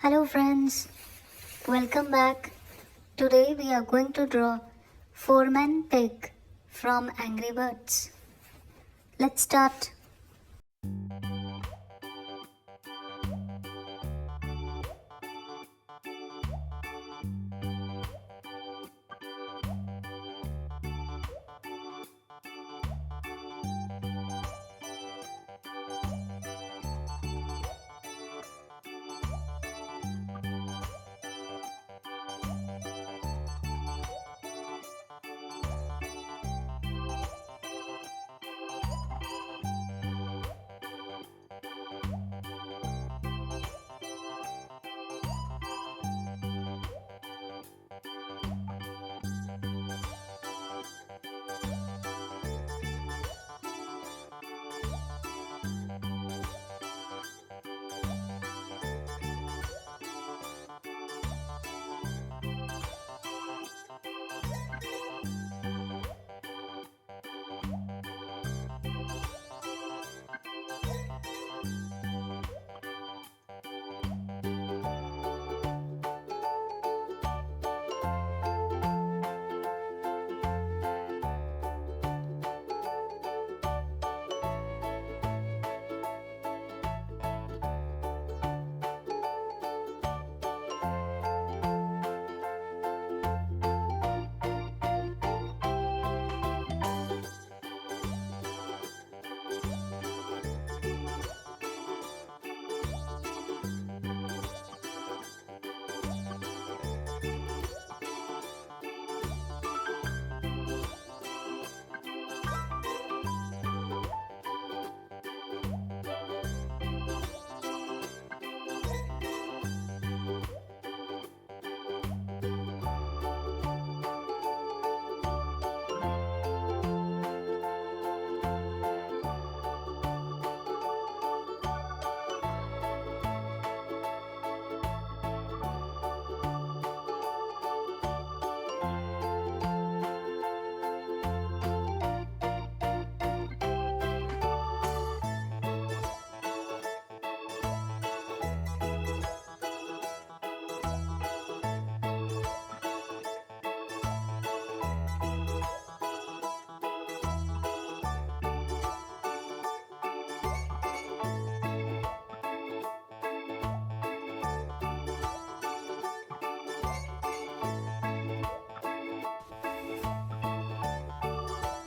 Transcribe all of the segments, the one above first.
Hello friends, welcome back. Today we are going to draw Foreman Pig from Angry Birds. Let's start.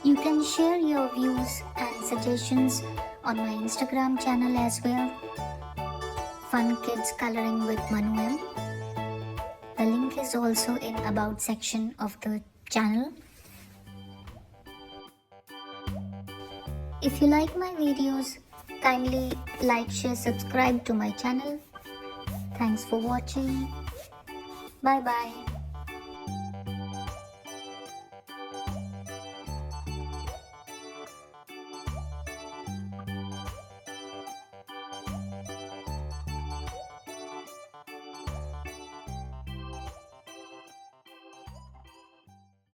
You can share your views and suggestions on my Instagram channel as well. Fun Kids Coloring with Manu M. The link is also in About section of the channel. If you like my videos, kindly like, share, subscribe to my channel. Thanks for watching. Bye bye.